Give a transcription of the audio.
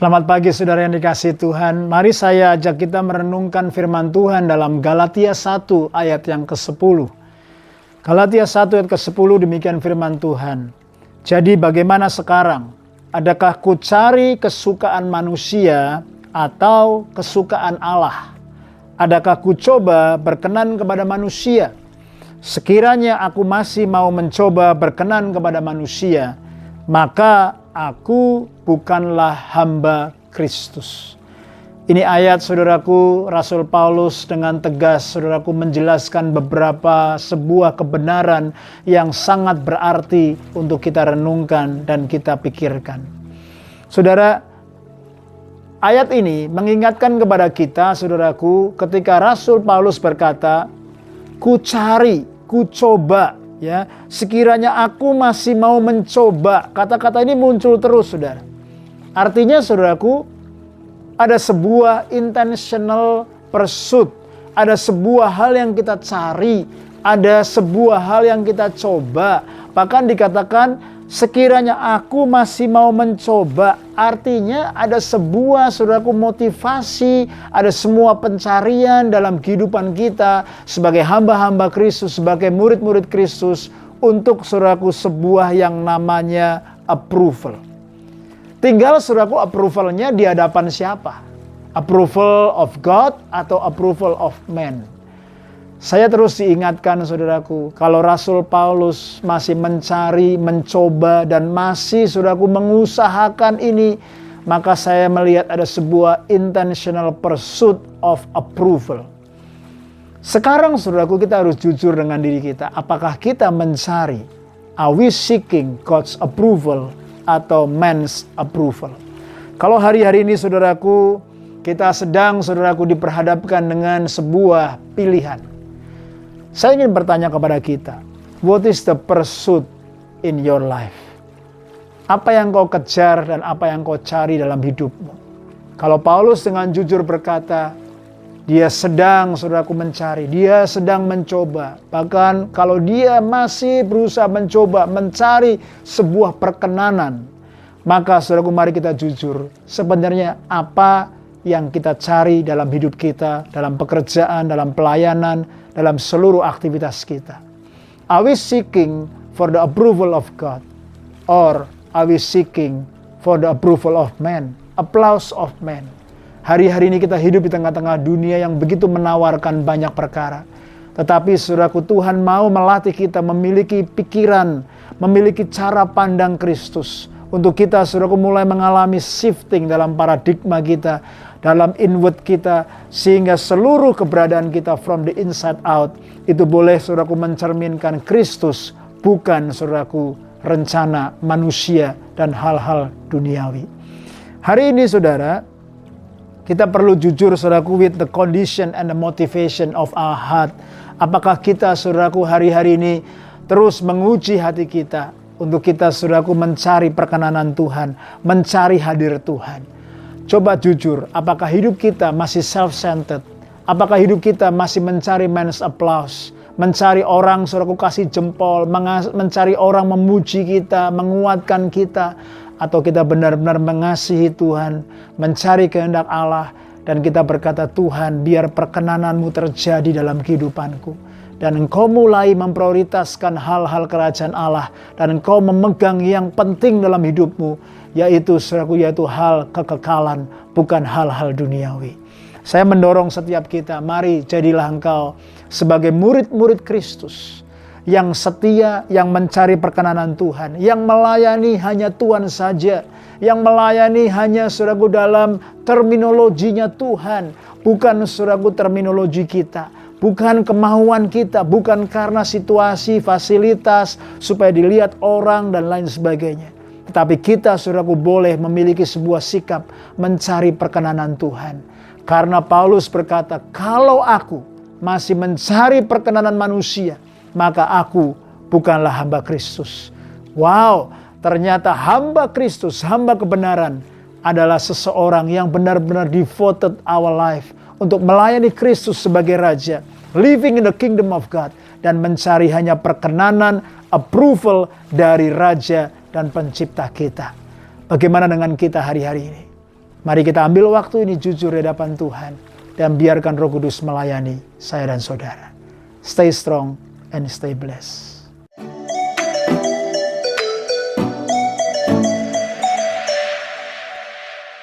Selamat pagi saudara yang dikasihi Tuhan. Mari saya ajak kita merenungkan firman Tuhan dalam Galatia 1 ayat yang ke-10. Galatia 1 ayat ke-10 demikian firman Tuhan. Jadi bagaimana sekarang? Adakah ku cari kesukaan manusia atau kesukaan Allah? Adakah ku coba berkenan kepada manusia? Sekiranya aku masih mau mencoba berkenan kepada manusia, maka aku bukanlah hamba Kristus. Ini ayat saudaraku, Rasul Paulus dengan tegas saudaraku menjelaskan sebuah kebenaran yang sangat berarti untuk kita renungkan dan kita pikirkan. Saudara, ayat ini mengingatkan kepada kita saudaraku ketika Rasul Paulus berkata, ku cari, ku coba. Ya, sekiranya aku masih mau mencoba. Kata-kata ini muncul terus, saudara. Artinya, saudaraku, ada sebuah intentional pursuit. Ada sebuah hal yang kita cari. Ada sebuah hal yang kita coba. Bahkan dikatakan, sekiranya aku masih mau mencoba. Artinya ada sebuah, saudaraku, motivasi. Ada semua pencarian dalam kehidupan kita sebagai hamba-hamba Kristus, sebagai murid-murid Kristus, untuk, saudaraku, sebuah yang namanya approval. Tinggal, saudaraku, approvalnya di hadapan siapa? Approval of God atau approval of man? Saya terus diingatkan, saudaraku, kalau Rasul Paulus masih mencari, mencoba, dan masih, saudaraku, mengusahakan ini, maka saya melihat ada sebuah intentional pursuit of approval. Sekarang, saudaraku, kita harus jujur dengan diri kita. Apakah kita mencari, are we seeking God's approval atau man's approval? Kalau hari-hari ini, saudaraku, kita sedang, saudaraku, diperhadapkan dengan sebuah pilihan. Saya ingin bertanya kepada kita, what is the pursuit in your life? Apa yang kau kejar dan apa yang kau cari dalam hidupmu? Kalau Paulus dengan jujur berkata, dia sedang, saudaraku, mencari, dia sedang mencoba. Bahkan kalau dia masih berusaha mencoba, mencari sebuah perkenanan, maka, saudaraku, mari kita jujur. Sebenarnya apa yang kita cari dalam hidup kita, dalam pekerjaan, dalam pelayanan, dalam seluruh aktivitas kita? Are we seeking for the approval of God? Or are we seeking for the approval of man? Applause of man. Hari-hari ini kita hidup di tengah-tengah dunia yang begitu menawarkan banyak perkara. Tetapi, saudaraku, Tuhan mau melatih kita memiliki pikiran, memiliki cara pandang Kristus. Untuk kita, saudaraku, mulai mengalami shifting dalam paradigma kita, dalam inward kita, sehingga seluruh keberadaan kita from the inside out itu boleh, saudaraku, mencerminkan Kristus, bukan, saudaraku, rencana manusia dan hal-hal duniawi. Hari ini, saudara, kita perlu jujur, saudaraku, with the condition and the motivation of our heart. Apakah kita, saudaraku, hari-hari ini terus menguji hati kita untuk kita, saudaraku, mencari perkenanan Tuhan, mencari hadir Tuhan? Coba jujur, apakah hidup kita masih self-centered? Apakah hidup kita masih mencari man's applause? Mencari orang, saudaraku, kasih jempol, mencari orang memuji kita, menguatkan kita? Atau kita benar-benar mengasihi Tuhan, mencari kehendak Allah, dan kita berkata, Tuhan, biar perkenananmu terjadi dalam kehidupanku. Dan engkau mulai memprioritaskan hal-hal kerajaan Allah, dan engkau memegang yang penting dalam hidupmu, yaitu, saudaraku, yaitu hal kekekalan, bukan hal-hal duniawi. Saya mendorong setiap kita, mari jadilah engkau sebagai murid-murid Kristus yang setia, yang mencari perkenanan Tuhan, yang melayani hanya Tuhan saja, yang melayani hanya, saudaraku, dalam terminologinya Tuhan, bukan, saudaraku, terminologi kita, bukan kemauan kita, bukan karena situasi, fasilitas, supaya dilihat orang dan lain sebagainya. Tetapi kita, saudaraku, boleh memiliki sebuah sikap mencari perkenanan Tuhan. Karena Paulus berkata, kalau aku masih mencari perkenanan manusia, maka aku bukanlah hamba Kristus. Wow, ternyata hamba Kristus, hamba kebenaran adalah seseorang yang benar-benar devoted our life untuk melayani Kristus sebagai Raja, living in the kingdom of God, dan mencari hanya perkenanan, approval dari Raja dan Pencipta kita. Bagaimana dengan kita hari-hari ini? Mari kita ambil waktu ini jujur di hadapan Tuhan dan biarkan Roh Kudus melayani saya dan saudara. Stay strong and stay blessed.